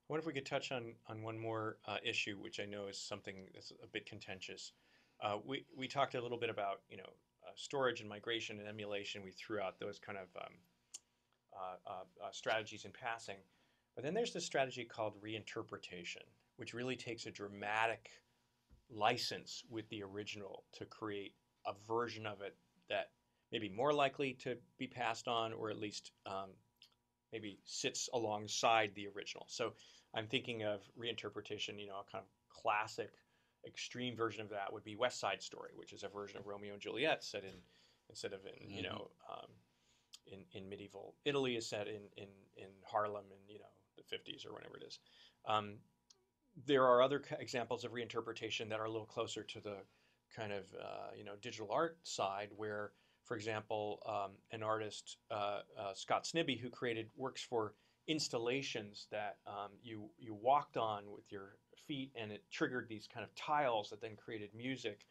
wonder if we could touch on one more issue, which I know is something that's a bit contentious. We talked a little bit about storage and migration and emulation. We threw out those kind of strategies in passing, but then there's this strategy called reinterpretation, which really takes a dramatic license with the original to create a version of it that may be more likely to be passed on, or at least maybe sits alongside the original. So I'm thinking of reinterpretation, a kind of classic extreme version of that would be West Side Story, which is a version of Romeo and Juliet set in instead of in Hmm. in medieval Italy is set in Harlem in the 50s or whenever it is. Um, there are other examples of reinterpretation that are a little closer to the kind of digital art side, where, for example, an artist Scott Snibbe, who created works for installations that you walked on with your feet, and it triggered these kind of tiles that then created music.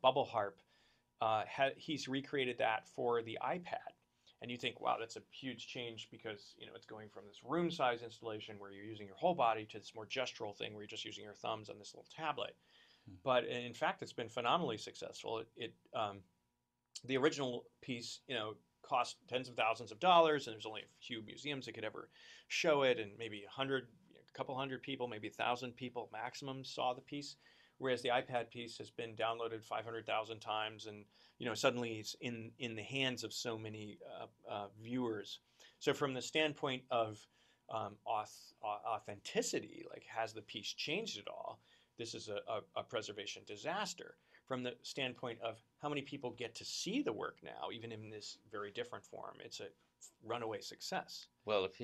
Bubble Harp, he's recreated that for the iPad. And you think, wow, that's a huge change because it's going from this room size installation where you're using your whole body to this more gestural thing where you're just using your thumbs on this little tablet. But in fact, it's been phenomenally successful. The original piece, cost tens of thousands of dollars, and there's only a few museums that could ever show it, and maybe a couple hundred people, maybe 1,000 people maximum saw the piece. Whereas the iPad piece has been downloaded 500,000 times, and suddenly it's in the hands of so many viewers. So from the standpoint of authenticity, like has the piece changed at all? This is a preservation disaster. From the standpoint of how many people get to see the work now, even in this very different form, it's a runaway success. Well, if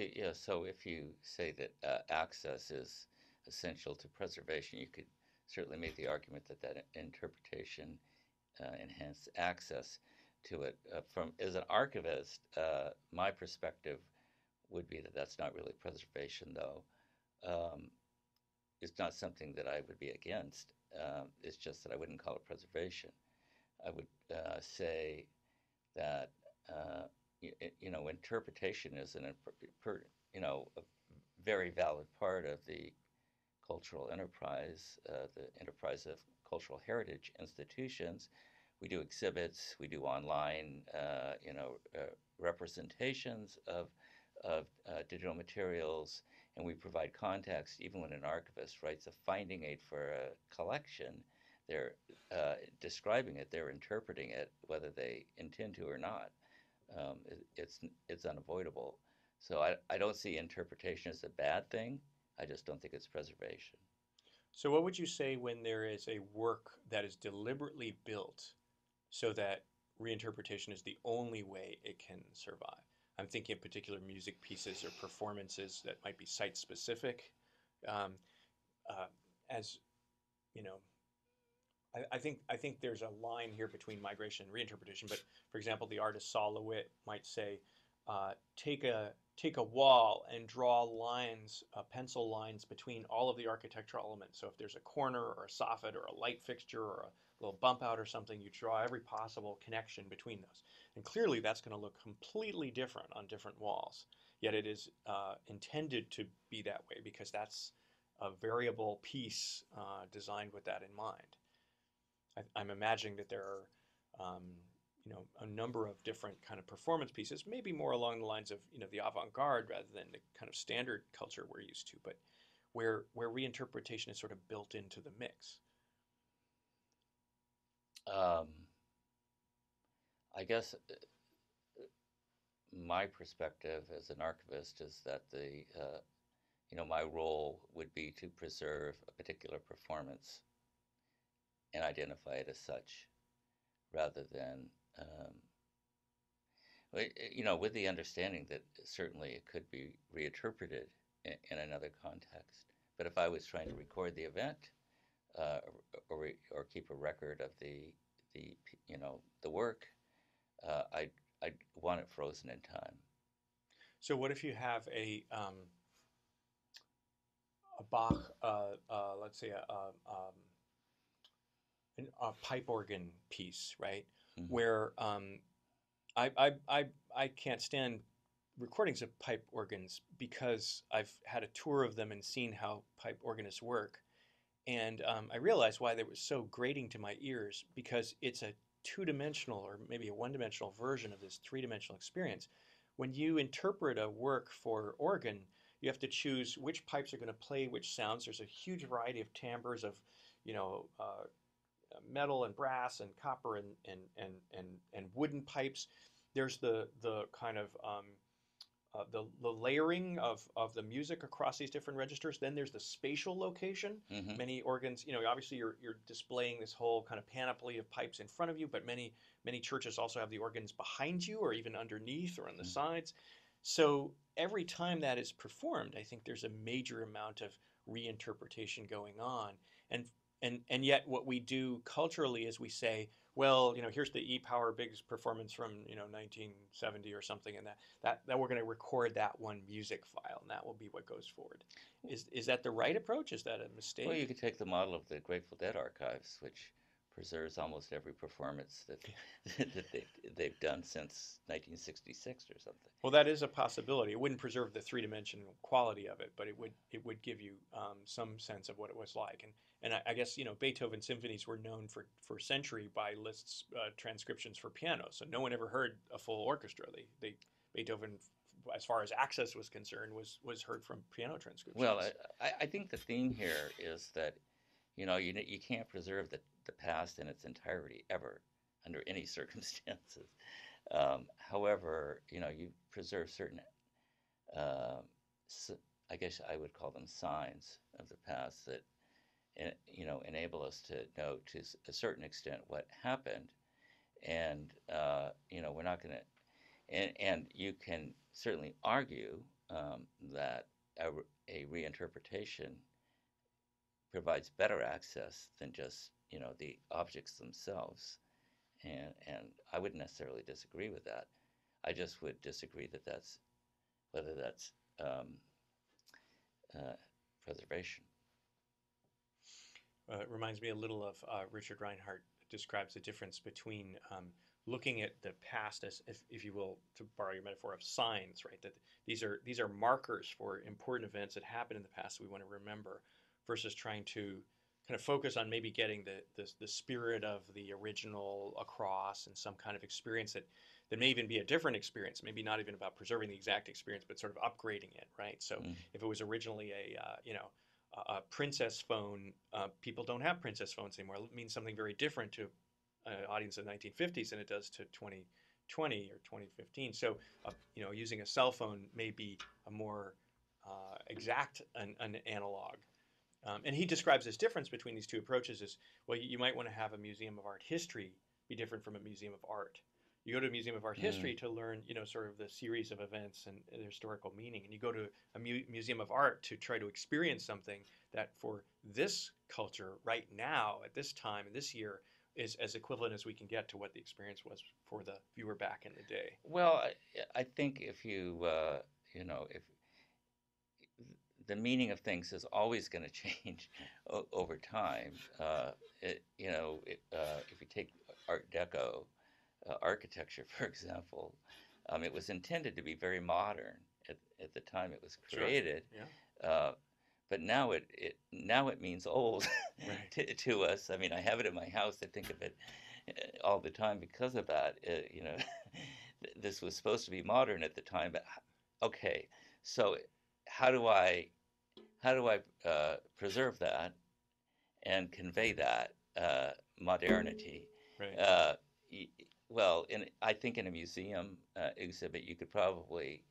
you say that access is essential to preservation, you could certainly make the argument that interpretation enhanced access to it. From as an archivist, my perspective would be that that's not really preservation, though. Um, it's not something that I would be against. It's just that I wouldn't call it preservation. I would say that interpretation is a very valid part of the cultural enterprise, the enterprise of cultural heritage institutions. We do exhibits, we do online, representations of digital materials, and we provide context. Even when an archivist writes a finding aid for a collection, they're describing it, they're interpreting it, whether they intend to or not. It's unavoidable. So I don't see interpretation as a bad thing. I just don't think it's preservation. So, what would you say when there is a work that is deliberately built so that reinterpretation is the only way it can survive? I'm thinking of particular music pieces or performances that might be site specific. Um, uh, as you know, I think there's a line here between migration and reinterpretation. But for example, the artist Saul LeWitt might say, take a wall and draw lines, pencil lines between all of the architectural elements. So if there's a corner or a soffit or a light fixture or a little bump out or something, you draw every possible connection between those. And clearly, that's going to look completely different on different walls. Yet it is intended to be that way because that's a variable piece designed with that in mind. I'm imagining that there are, a number of different kind of performance pieces, maybe more along the lines of, the avant-garde rather than the kind of standard culture we're used to, but where reinterpretation is sort of built into the mix. Um, I guess my perspective as an archivist is that my role would be to preserve a particular performance and identify it as such, rather than, um, with the understanding that certainly it could be reinterpreted in another context. But if I was trying to record the event, uh, or keep a record of the work, I'd want it frozen in time. So what if you have a Bach, let's say a pipe organ piece, right? Hmm. Where I can't stand recordings of pipe organs because I've had a tour of them and seen how pipe organists work. And I realized why they were so grating to my ears, because it's a two-dimensional or maybe a one-dimensional version of this three-dimensional experience. When you interpret a work for organ, you have to choose which pipes are going to play which sounds. There's a huge variety of timbres of, you know, metal and brass and copper and wooden pipes. There's the kind of the layering of the music across these different registers. Then there's the spatial location. Hmm. Many organs, you know, obviously you're displaying this whole kind of panoply of pipes in front of you, but many churches also have the organs behind you or even underneath or on the sides. So every time that is performed, I think there's a major amount of reinterpretation going on. And and yet what we do culturally is we say, well, you know, here's the E Power Biggs performance from, you know, 1970 or something, and that we're going to record that one music file, and that will be what goes forward. Is that the right approach? Is that a Well, you mistake? could take the model of the Grateful Dead archives, which preserves almost every performance that that they've done since 1966 or something. Well, that is a possibility. It wouldn't preserve the three-dimensional quality of it, but it would give you some sense of what it was like. And I guess, you know, Beethoven symphonies were known for a century by Liszt's transcriptions for piano. So no one ever heard a full orchestra. Beethoven, as far as access was concerned, was heard from piano Well, transcriptions. I think the theme here is that you can't preserve the past in its entirety ever under any circumstances. However, you preserve certain, uh, I guess I would call them signs of the past that enable us to know to a certain extent what happened, and we're not going to. And you can certainly argue that a reinterpretation provides better access than just the objects themselves, and I wouldn't necessarily disagree with that. I just would disagree that that's whether that's um, uh, preservation. It reminds me a little of Richard Reinhardt describes the difference between looking at the past as, if you will, to borrow your metaphor of signs, right? That these are markers for important events that happened in the past that we want to remember, versus trying to kind of focus on maybe getting the spirit of the original across and some kind of experience that may even be a different experience, maybe not even about preserving the exact experience, but sort of upgrading it, right? So Mm. if it was originally a princess phone, people don't have princess phones anymore. It means something very different to an audience in the 1950s than it does to 2020 or 2015. So, using a cell phone may be a more exact an analog. And he describes this difference between these two approaches as, well, you might want to have a museum of art history be different from a museum of art. You go to a museum of art Mm. history to learn, sort of the series of events and their historical meaning. And you go to a museum of art to try to experience something that for this culture right now, at this time, in this year, is as equivalent as we can get to what the experience was for the viewer back in the day. Well, I think if if the meaning of things is always going to change over time. If you take Art Deco architecture, for example, it was intended to be very modern at the time it was Sure. created, Yeah. uh, but now it means old Right. to us. I mean, I have it in my house. I think of it all the time because of that. This was supposed to be modern at the time, but okay. So how do I preserve that and convey that modernity? Right. Uh, well, I think in a museum exhibit, you could probably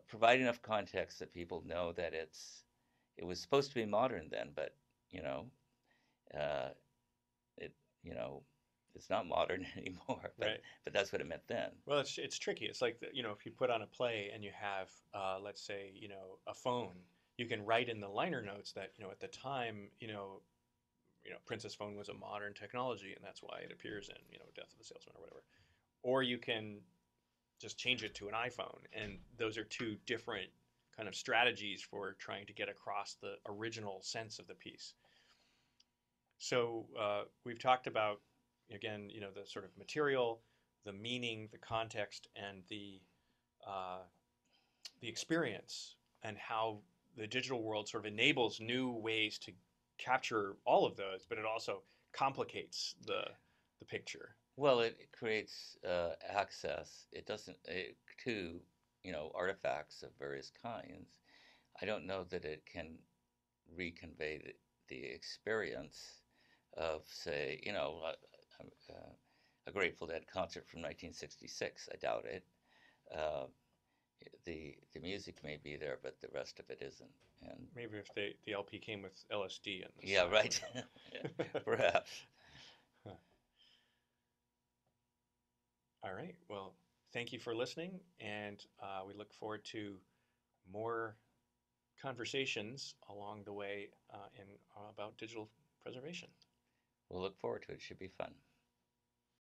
provide enough context that people know that it was supposed to be modern then, but you know, uh, it you know, it's not modern anymore. But Right. that's what it meant then. Well, it's tricky. It's like if you put on a play and you have, let's say, a phone, you can write in the liner notes that at the time, Princess Phone was a modern technology, and that's why it appears in Death of the Salesman or whatever. Or you can just change it to an iPhone, and those are two different kind of strategies for trying to get across the original sense of the piece. So we've talked about, again, the sort of material, the meaning, the context, and the uh, the experience and how the digital world sort of enables new ways to capture all of those, but it also complicates the picture. Well, it creates access. It doesn't to artifacts of various kinds. I don't know that it can reconvey the experience of, say, a Grateful Dead concert from 1966. I doubt it. Uh, the music may be there, but the rest of it isn't. And Maybe if the LP came with LSD in the yeah, side, right. Perhaps. Huh. All right. Well, thank you for listening, and we look forward to more conversations along the way about digital preservation. We'll look forward to it. Should be fun.